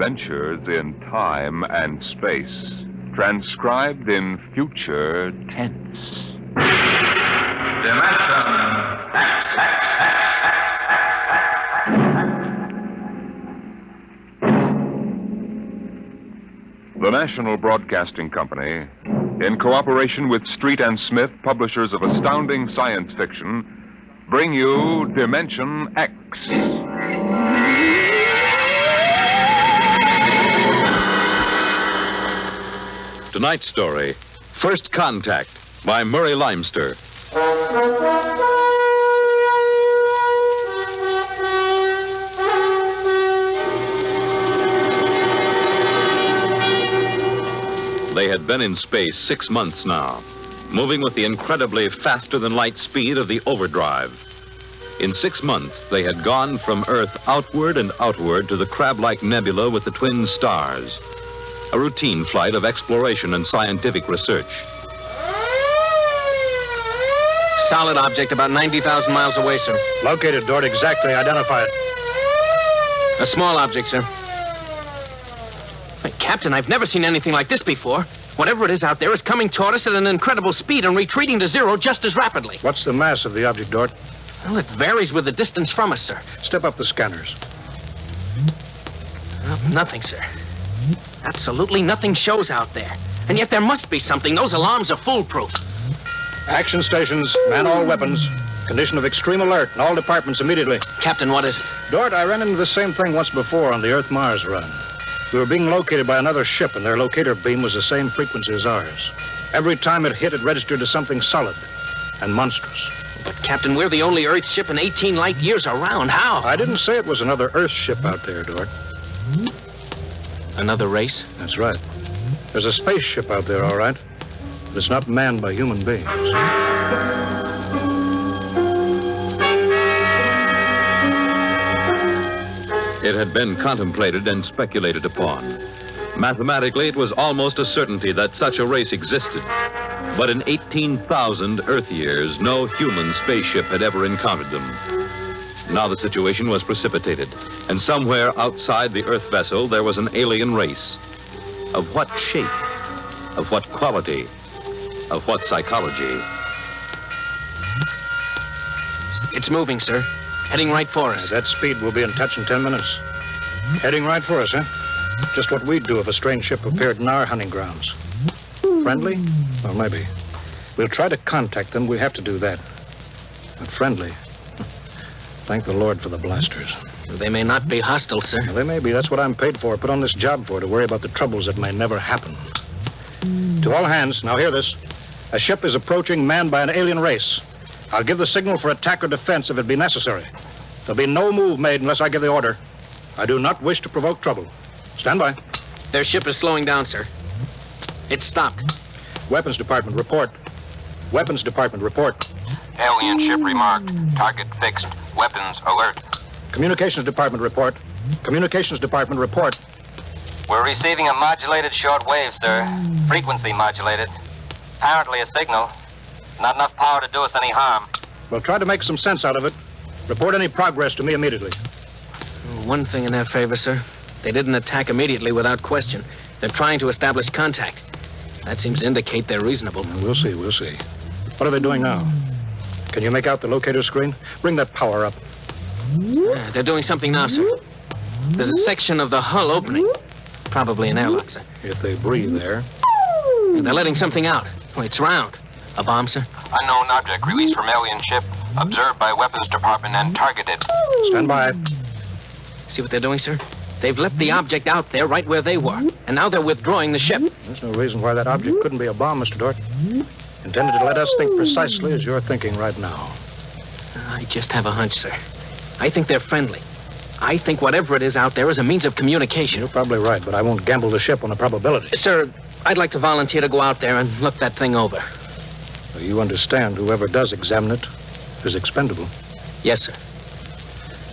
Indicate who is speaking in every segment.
Speaker 1: adventures in time and space, transcribed in future tense. The National Broadcasting Company, in cooperation with Street and Smith, publishers of astounding science fiction, bring you Dimension X.
Speaker 2: Tonight's story, First Contact, by Murray Leinster. They had been in space 6 months now, moving with the incredibly faster-than-light speed of the overdrive. In 6 months, they had gone from Earth outward and outward to the crab-like nebula with the twin stars, a routine flight of exploration and scientific research.
Speaker 3: Solid object about 90,000 miles away, sir.
Speaker 4: Located, Dort. Exactly. Identify it.
Speaker 3: A small object, sir. Hey, Captain, I've never seen anything like this before. Whatever it is out there is coming toward us at an incredible speed and retreating to zero just as rapidly.
Speaker 4: What's the mass of the object, Dort?
Speaker 3: Well, it varies with the distance from us, sir.
Speaker 4: Step up the scanners.
Speaker 3: Well, nothing, sir. Absolutely nothing shows out there. And yet there must be something. Those alarms are foolproof.
Speaker 4: Action stations, man all weapons. Condition of extreme alert in all departments immediately.
Speaker 3: Captain, what is it?
Speaker 4: Dort, I ran into the same thing once before on the Earth-Mars run. We were being located by another ship, and their locator beam was the same frequency as ours. Every time it hit, it registered as something solid and monstrous.
Speaker 3: But, Captain, we're the only Earth ship in 18 light years around. How?
Speaker 4: I didn't say it was another Earth ship out there, Dort.
Speaker 3: Another race?
Speaker 4: That's right. There's a spaceship out there, all right. But it's not manned by human beings.
Speaker 2: It had been contemplated and speculated upon. Mathematically, it was almost a certainty that such a race existed. But in 18,000 Earth years, no human spaceship had ever encountered them. Now the situation was precipitated, and somewhere outside the Earth vessel, there was an alien race. Of what shape? Of what quality? Of what psychology?
Speaker 3: It's moving, sir. Heading right for us.
Speaker 4: At that speed, we'll be in touch in 10 minutes. Heading right for us, huh? Just what we'd do if a strange ship appeared in our hunting grounds. Friendly? Well, maybe. We'll try to contact them. We have to do that. But friendly? Thank the Lord for the blasters.
Speaker 3: They may not be hostile, sir.
Speaker 4: Well, they may be. That's what I'm paid for. Put on this job for, to worry about the troubles that may never happen. To all hands, now hear this. A ship is approaching manned by an alien race. I'll give the signal for attack or defense if it be necessary. There'll be no move made unless I give the order. I do not wish to provoke trouble. Stand by.
Speaker 3: Their ship is slowing down, sir. It's stopped.
Speaker 4: Weapons Department, report. Weapons Department, report.
Speaker 5: Alien ship remarked. Target fixed. Weapons alert.
Speaker 4: Communications Department, report. Communications Department, report.
Speaker 5: We're receiving a modulated short wave, sir. Frequency modulated. Apparently a signal. Not enough power to do us any harm.
Speaker 4: We'll try to make some sense out of it. Report any progress to me immediately.
Speaker 3: One thing in their favor, sir. They didn't attack immediately without question. They're trying to establish contact. That seems to indicate they're reasonable.
Speaker 4: We'll see. What are they doing now? Can you make out the locator screen? Bring that power up.
Speaker 3: They're doing something now, sir. There's a section of the hull opening. Probably an airlock, sir.
Speaker 4: If they breathe there.
Speaker 3: They're letting something out. Oh, it's round. A bomb, sir?
Speaker 5: Unknown object released from alien ship. Observed by Weapons Department and targeted.
Speaker 4: Stand by.
Speaker 3: See what they're doing, sir? They've left the object out there right where they were. And now they're withdrawing the ship.
Speaker 4: There's no reason why that object couldn't be a bomb, Mr. Dort. Intended to let us think precisely as you're thinking right now.
Speaker 3: I just have a hunch, sir. I think they're friendly. I think whatever it is out there is a means of communication.
Speaker 4: You're probably right, but I won't gamble the ship on a probability.
Speaker 3: Sir, I'd like to volunteer to go out there and look that thing over.
Speaker 4: Well, you understand whoever does examine it is expendable.
Speaker 3: Yes, sir.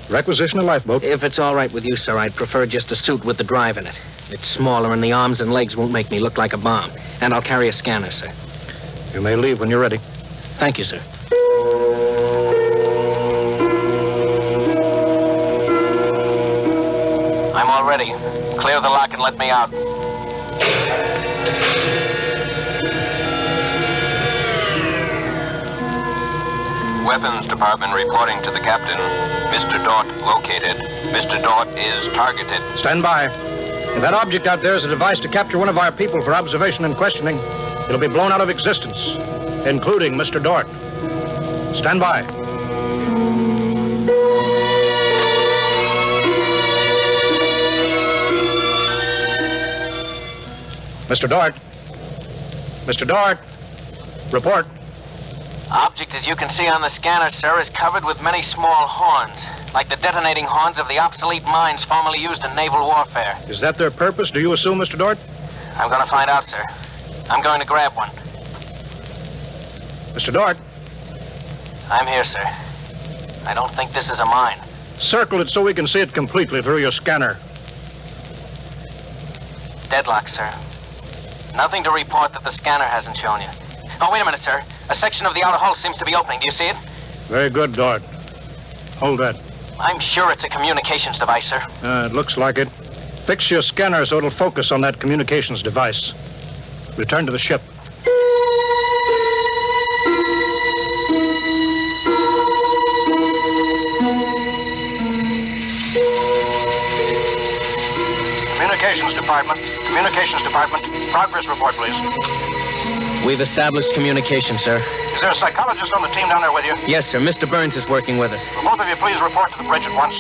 Speaker 4: Requisition a lifeboat.
Speaker 3: If it's all right with you, sir, I'd prefer just a suit with the drive in it. It's smaller and the arms and legs won't make me look like a bomb. And I'll carry a scanner, sir.
Speaker 4: You may leave when you're ready.
Speaker 3: Thank you, sir. I'm all ready.
Speaker 5: Clear the lock and let me out. Weapons Department reporting to the captain. Mr. Dort located. Mr. Dort is targeted.
Speaker 4: Stand by. If that object out there is a device to capture one of our people for observation and questioning, it'll be blown out of existence, including Mr. Dort. Stand by. Mr. Dort. Mr. Dort. Report.
Speaker 3: Object, as you can see on the scanner, sir, is covered with many small horns, like the detonating horns of the obsolete mines formerly used in naval warfare.
Speaker 4: Is that their purpose, do you assume, Mr. Dort?
Speaker 3: I'm going to find out, sir. I'm going to grab one.
Speaker 4: Mr. Dort.
Speaker 3: I'm here, sir. I don't think this is a mine.
Speaker 4: Circle it so we can see it completely through your scanner.
Speaker 3: Deadlock, sir. Nothing to report that the scanner hasn't shown you. Oh, wait a minute, sir. A section of the outer hull seems to be opening. Do you see it?
Speaker 4: Very good, Dort. Hold that.
Speaker 3: I'm sure it's a communications device, sir.
Speaker 4: It looks like it. Fix your scanner so it'll focus on that communications device. Return to the ship. Communications Department. Progress report, please.
Speaker 3: We've established communication, sir.
Speaker 4: Is there a psychologist on the team down there with you?
Speaker 3: Yes, sir. Mr. Burns is working with us.
Speaker 4: Will both of you please report to the bridge at once?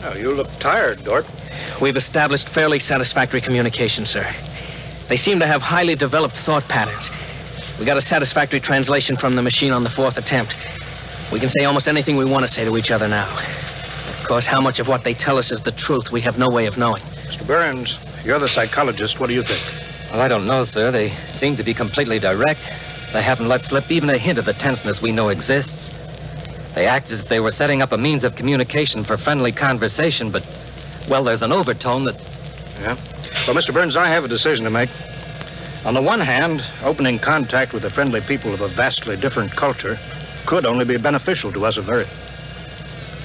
Speaker 4: Oh, you look tired, Dort.
Speaker 3: We've established fairly satisfactory communication, sir. They seem to have highly developed thought patterns. We got a satisfactory translation from the machine on the fourth attempt. We can say almost anything we want to say to each other now. Of course, how much of what they tell us is the truth, we have no way of knowing.
Speaker 4: Mr. Burns, you're the psychologist. What do you think?
Speaker 6: Well, I don't know, sir. They seem to be completely direct. They haven't let slip even a hint of the tenseness we know exists. They act as if they were setting up a means of communication for friendly conversation, but, well, there's an overtone that...
Speaker 4: Yeah? Well, Mr. Burns, I have a decision to make. On the one hand, opening contact with the friendly people of a vastly different culture could only be beneficial to us of Earth.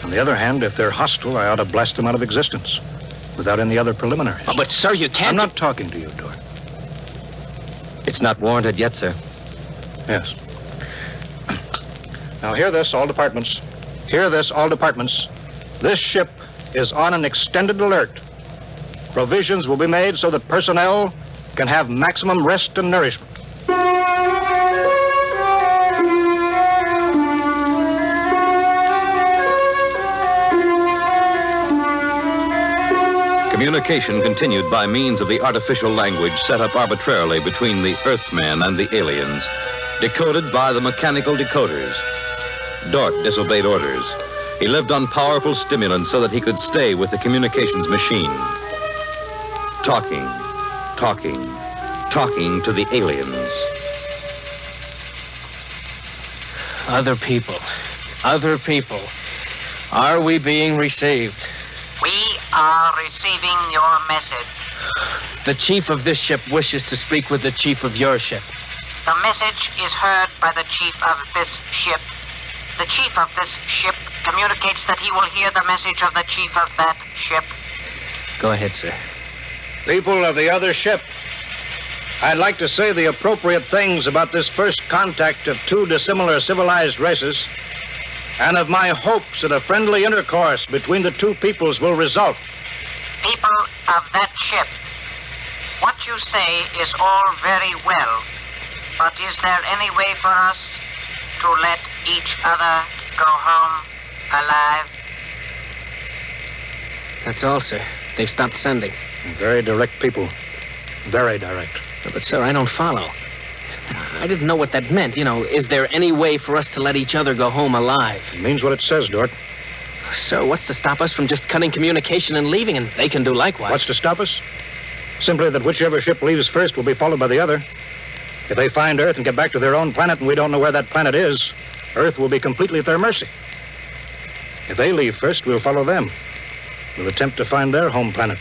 Speaker 4: On the other hand, if they're hostile, I ought to blast them out of existence without any other preliminaries.
Speaker 3: Oh, but, sir, you can't...
Speaker 4: I'm not talking to you, Dort.
Speaker 6: it's not warranted yet, sir.
Speaker 4: Yes. Now, hear this, all departments. Hear this, all departments. This ship is on an extended alert. Provisions will be made so that personnel can have maximum rest and nourishment.
Speaker 2: Communication continued by means of the artificial language set up arbitrarily between the Earthman and the aliens, decoded by the mechanical decoders. Dort disobeyed orders. He lived on powerful stimulants so that he could stay with the communications machine. Talking to the aliens.
Speaker 3: Other people. Are we being received?
Speaker 7: We are receiving your message.
Speaker 3: The chief of this ship wishes to speak with the chief of your ship.
Speaker 7: The message is heard by the chief of this ship. The chief of this ship communicates that he will hear the message of the chief of that ship.
Speaker 3: Go ahead, sir.
Speaker 4: People of the other ship, I'd like to say the appropriate things about this first contact of two dissimilar civilized races, and of my hopes that a friendly intercourse between the two peoples will result.
Speaker 7: People of that ship, what you say is all very well, but is there any way for us to let each other go home alive?
Speaker 3: That's all, sir. They've stopped sending.
Speaker 4: Very direct people. Very direct.
Speaker 3: But, sir, I don't follow. I didn't know what that meant. You know, is there any way for us to let each other go home alive?
Speaker 4: It means what it says, Dort.
Speaker 3: Sir, what's to stop us from just cutting communication and leaving, and they can do likewise?
Speaker 4: What's to stop us? Simply that whichever ship leaves first will be followed by the other. If they find Earth and get back to their own planet and we don't know where that planet is, Earth will be completely at their mercy. If they leave first, we'll follow them. We'll attempt to find their home planet.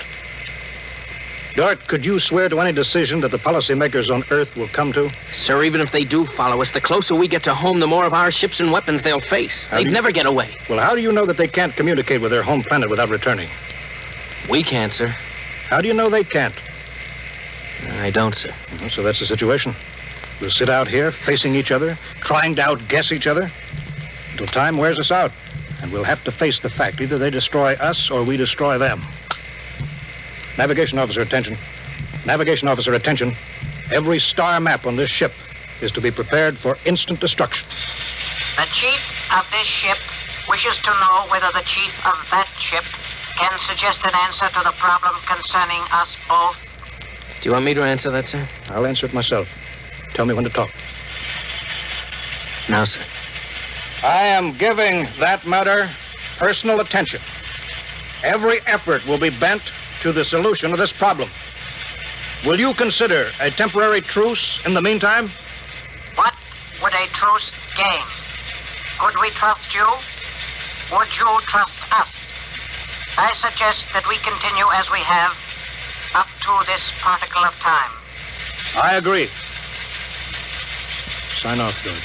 Speaker 4: Dort, could you swear to any decision that the policymakers on Earth will come to?
Speaker 3: Sir, even if they do follow us, the closer we get to home, the more of our ships and weapons they'll face. They'd never get away.
Speaker 4: Well, how do you know that they can't communicate with their home planet without returning?
Speaker 3: We can't, sir.
Speaker 4: How do you know they can't?
Speaker 3: I don't, sir.
Speaker 4: So that's the situation. We'll sit out here, facing each other, trying to outguess each other, until time wears us out. And we'll have to face the fact. Either they destroy us or we destroy them. Navigation officer, attention. Navigation officer, attention. Every star map on this ship is to be prepared for instant destruction.
Speaker 7: The chief of this ship wishes to know whether the chief of that ship can suggest an answer to the problem concerning us both.
Speaker 3: Do you want me to answer that, sir?
Speaker 4: I'll answer it myself. Tell me when to talk.
Speaker 3: Now, sir.
Speaker 4: I am giving that matter personal attention. Every effort will be bent to the solution of this problem. Will you consider a temporary truce in the meantime?
Speaker 7: What would a truce gain? Could we trust you? Would you trust us? I suggest that we continue as we have up to this particle of time.
Speaker 4: I agree. Sign off, George.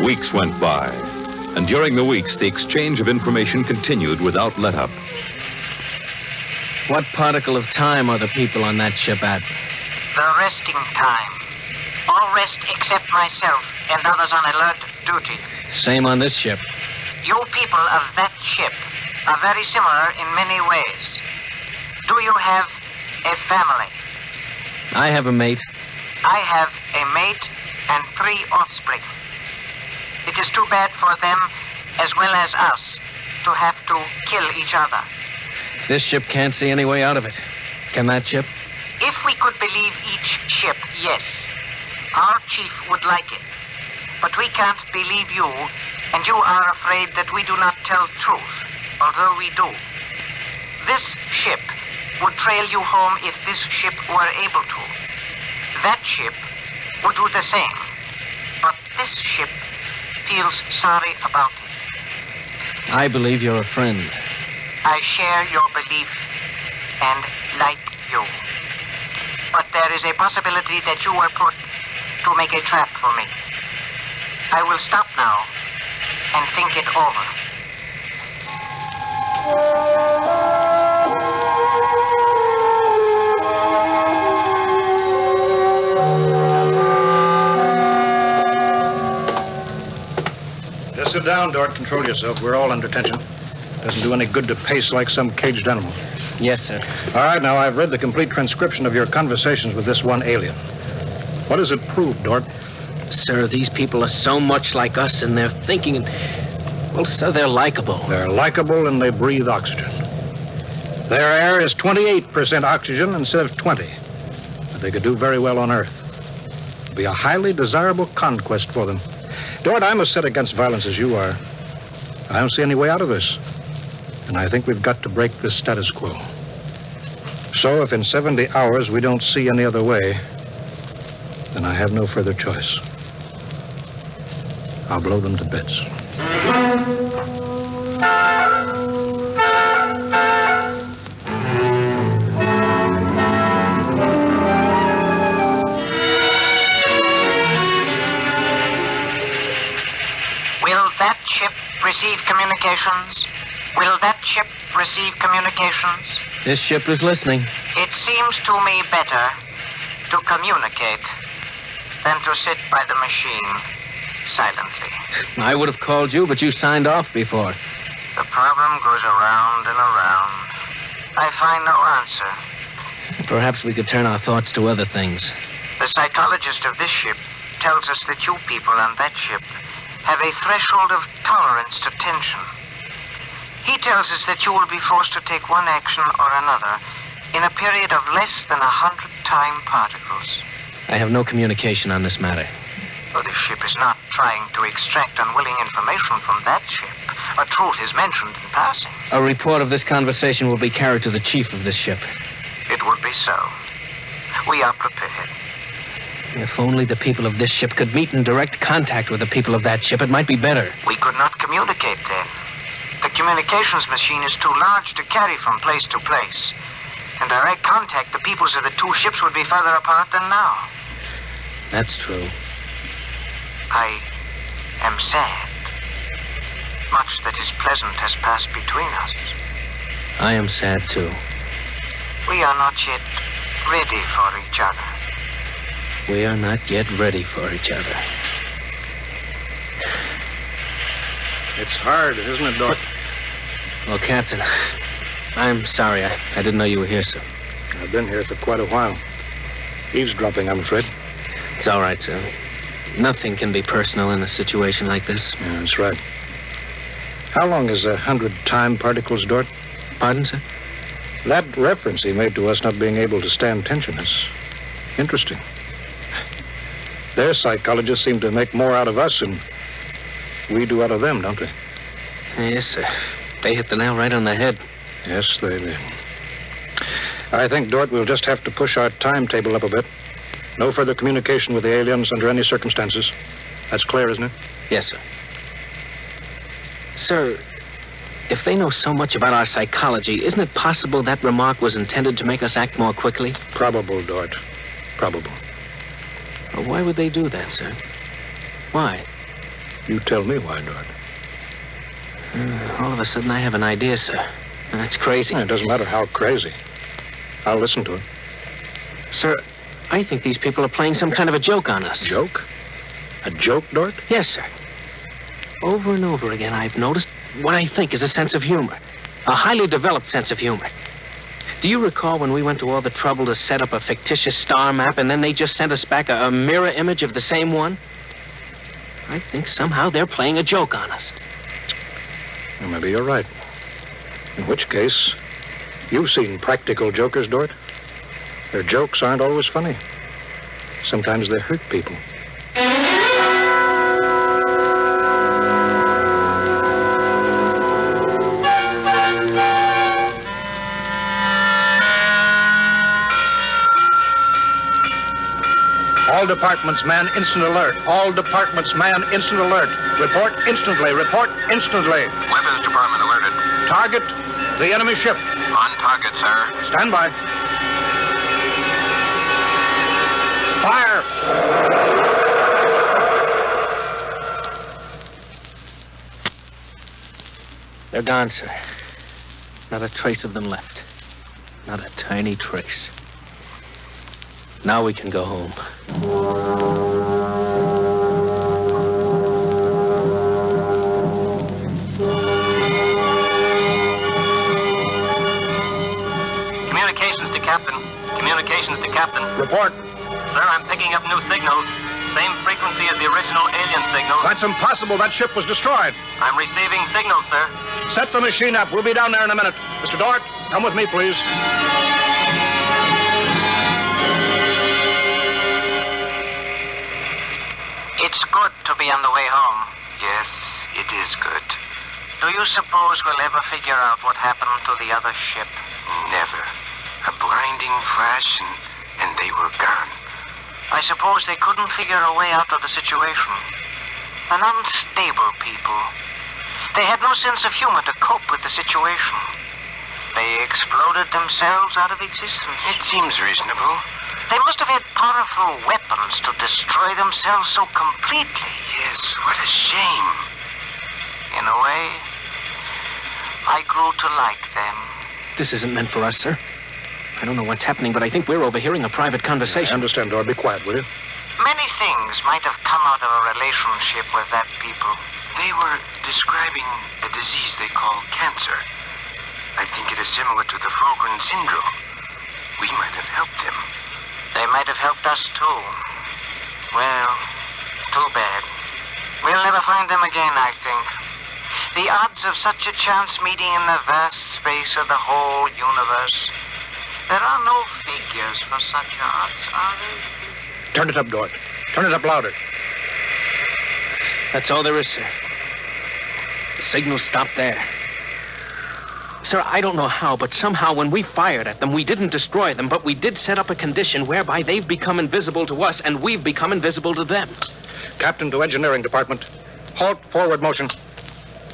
Speaker 2: Weeks went by, and during the weeks, the exchange of information continued without let-up.
Speaker 3: What particle of time are the people on that ship at?
Speaker 7: The resting time. All rest except myself and others on alert duty.
Speaker 3: Same on this ship.
Speaker 7: You people of that ship are very similar in many ways. Do you have a family?
Speaker 3: I have a mate.
Speaker 7: I have a mate and 3 offspring. It is too bad for them, as well as us, to have to kill each other.
Speaker 3: This ship can't see any way out of it. Can that ship?
Speaker 7: If we could believe each ship, yes. Our chief would like it. But we can't believe you, and you are afraid that we do not tell truth, although we do. This ship would trail you home if this ship were able to. That ship would do the same. But this ship feels sorry about it.
Speaker 3: I believe you're a friend.
Speaker 7: I share your belief and like you. But there is a possibility that you were put to make a trap for me. I will stop now and think it over.
Speaker 4: Just sit down, Dort. Control yourself. We're all under tension. Doesn't do any good to pace like some caged animal.
Speaker 3: Yes, sir.
Speaker 4: All right, now, I've read the complete transcription of your conversations with this one alien. What does it prove, Dort?
Speaker 3: Sir, these people are so much like us in their thinking. And, well, sir, they're likable.
Speaker 4: They're likable and they breathe oxygen. Their air is 28% oxygen instead of 20. But they could do very well on Earth. It'd be a highly desirable conquest for them. Dort, I'm as set against violence as you are. I don't see any way out of this. And I think we've got to break this status quo. So if in 70 hours we don't see any other way, then I have no further choice. I'll blow them to bits.
Speaker 7: Will that ship receive communications? Will that ship receive communications?
Speaker 3: This ship is listening.
Speaker 7: It seems to me better to communicate than to sit by the machine silently.
Speaker 3: I would have called you, but you signed off before.
Speaker 7: The problem goes around and around. I find no answer.
Speaker 3: Perhaps we could turn our thoughts to other things.
Speaker 7: The psychologist of this ship tells us that you people on that ship have a threshold of tolerance to tension. He tells us that you will be forced to take one action or another in a period of less than 100 time particles.
Speaker 3: I have no communication on this matter.
Speaker 7: Well, this ship is not trying to extract unwilling information from that ship. A truth is mentioned in passing.
Speaker 3: A report of this conversation will be carried to the chief of this ship.
Speaker 7: It would be so. We are prepared.
Speaker 3: If only the people of this ship could meet in direct contact with the people of that ship, it might be better.
Speaker 7: We could not communicate then. The communications machine is too large to carry from place to place. In direct contact, the peoples of the two ships would be further apart than now.
Speaker 3: That's true.
Speaker 7: I am sad. Much that is pleasant has passed between us.
Speaker 3: I am sad, too.
Speaker 7: We are not yet ready for each other.
Speaker 3: We are not yet ready for each other.
Speaker 4: It's hard, isn't it, Dort?
Speaker 3: Well, Captain, I'm sorry. I didn't know you were here, sir.
Speaker 4: I've been here for quite a while. Eavesdropping, I'm afraid.
Speaker 3: It's all right, sir. Nothing can be personal in a situation like this.
Speaker 4: Yeah, that's right. How long is 100 time particles, Dort?
Speaker 3: Pardon, sir?
Speaker 4: That reference he made to us not being able to stand tension is interesting. Their psychologists seem to make more out of us than we do out of them, don't they?
Speaker 3: Yes, sir. They hit the nail right on the head.
Speaker 4: Yes, they did. I think, Dort, we'll just have to push our timetable up a bit. No further communication with the aliens under any circumstances. That's clear, isn't it?
Speaker 3: Yes, sir. Sir, if they know so much about our psychology, isn't it possible that remark was intended to make us act more quickly?
Speaker 4: Probable, Dort. Probable.
Speaker 3: Well, why would they do that, sir? Why?
Speaker 4: You tell me why, Dort.
Speaker 3: All of a sudden, I have an idea, sir. That's crazy.
Speaker 4: It doesn't matter how crazy. I'll listen to it.
Speaker 3: Sir, I think these people are playing some kind of a joke on us.
Speaker 4: Joke? A joke, Dort?
Speaker 3: Yes, sir. Over and over again, I've noticed what I think is a sense of humor. A highly developed sense of humor. Do you recall when we went to all the trouble to set up a fictitious star map and then they just sent us back a mirror image of the same one? I think somehow they're playing a joke on us.
Speaker 4: Well, maybe you're right. In which case, you've seen practical jokers, Dort. Their jokes aren't always funny. Sometimes they hurt people. All departments, man, instant alert. All departments, man, instant alert. Report instantly. Report instantly.
Speaker 8: Weapons Department alerted.
Speaker 4: Target the enemy ship.
Speaker 8: On target, sir.
Speaker 4: Stand by. Fire!
Speaker 3: They're gone, sir. Not a trace of them left. Not a tiny trace. Now we can go home.
Speaker 5: Communications to Captain. Communications to Captain.
Speaker 4: Report.
Speaker 5: Sir, I'm picking up new signals. Same frequency as the original alien signals.
Speaker 4: That's impossible. That ship was destroyed.
Speaker 5: I'm receiving signals, sir.
Speaker 4: Set the machine up. We'll be down there in a minute. Mr. Dort, come with me, please.
Speaker 7: It's good to be on the way home.
Speaker 8: Yes, it is good.
Speaker 7: Do you suppose we'll ever figure out what happened to the other ship?
Speaker 8: Never. A blinding flash and they were gone.
Speaker 7: I suppose they couldn't figure a way out of the situation. An unstable people. They had no sense of humor to cope with the situation. They exploded themselves out of existence.
Speaker 8: It seems reasonable.
Speaker 7: They must have had powerful weapons to destroy themselves so completely.
Speaker 8: Yes, what a shame.
Speaker 7: In a way, I grew to like them.
Speaker 3: This isn't meant for us, sir. I don't know what's happening, but I think we're overhearing a private conversation.
Speaker 4: I understand, Dort. Be quiet, will you?
Speaker 7: Many things might have come out of a relationship with that people.
Speaker 8: They were describing a disease they call cancer. I think it is similar to the Fulgren syndrome. We might have helped them.
Speaker 7: They might have helped us, too. Well, too bad. We'll never find them again, I think. The odds of such a chance meeting in the vast space of the whole universe. There are no figures for such odds, are there?
Speaker 4: Turn it up, Dort. Turn it up louder.
Speaker 3: That's all there is, sir. The signal stopped there. Sir, I don't know how, but somehow when we fired at them, we didn't destroy them, but we did set up a condition whereby they've become invisible to us and we've become invisible to them.
Speaker 4: Captain to Engineering Department. Halt forward motion.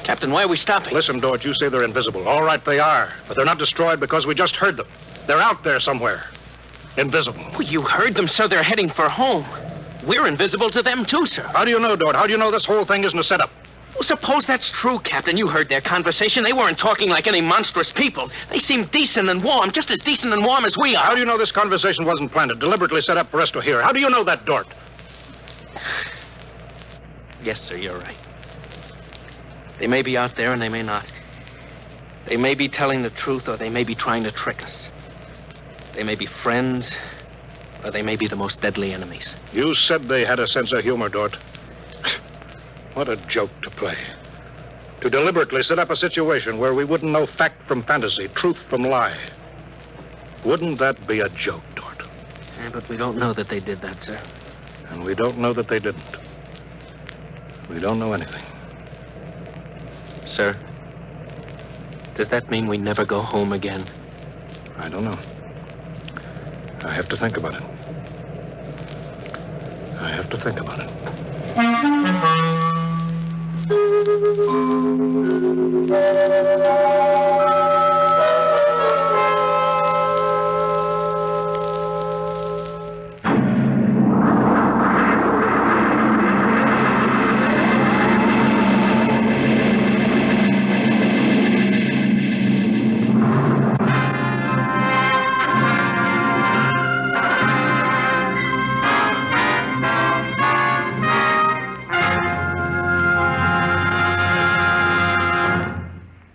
Speaker 3: Captain, why are we stopping?
Speaker 4: Listen, Dort, you say they're invisible. All right, they are. But they're not destroyed because we just heard them. They're out there somewhere. Invisible.
Speaker 3: Well, you heard them, sir. They're heading for home. We're invisible to them, too, sir.
Speaker 4: How do you know, Dort? How do you know this whole thing isn't a setup?
Speaker 3: Well, suppose that's true, Captain. You heard their conversation. They weren't talking like any monstrous people. They seemed decent and warm, just as decent and warm as we are.
Speaker 4: How do you know this conversation wasn't planted, deliberately set up for us to hear? How do you know that, Dort?
Speaker 3: Yes, sir, you're right. They may be out there and they may not. They may be telling the truth or they may be trying to trick us. They may be friends or they may be the most deadly enemies.
Speaker 4: You said they had a sense of humor, Dort. What a joke to play. To deliberately set up a situation where we wouldn't know fact from fantasy, truth from lie. Wouldn't that be a joke, Dort?
Speaker 3: Yeah, but we don't know that they did that, sir.
Speaker 4: And we don't know that they didn't. We don't know anything.
Speaker 3: Sir, does that mean we never go home again?
Speaker 4: I don't know. I have to think about it. I have to think about it.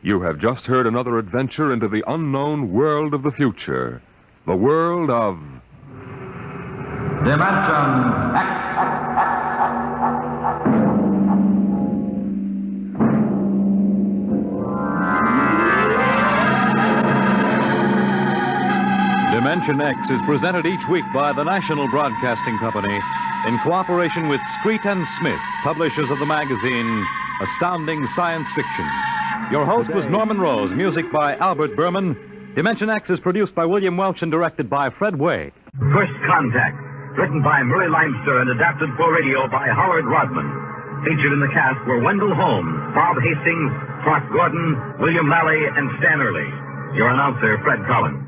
Speaker 1: You have just heard another adventure into the unknown world of the future. The world of...
Speaker 9: Dimension X.
Speaker 2: Dimension X is presented each week by the National Broadcasting Company in cooperation with Street and Smith, publishers of the magazine Astounding Science Fiction. Your host was Norman Rose, music by Albert Berman. Dimension X is produced by William Welch and directed by Fred Way.
Speaker 9: First Contact, written by Murray Leinster and adapted for radio by Howard Rodman. Featured in the cast were Wendell Holmes, Bob Hastings, Clark Gordon, William Lally, and Stan Early. Your announcer, Fred Collins.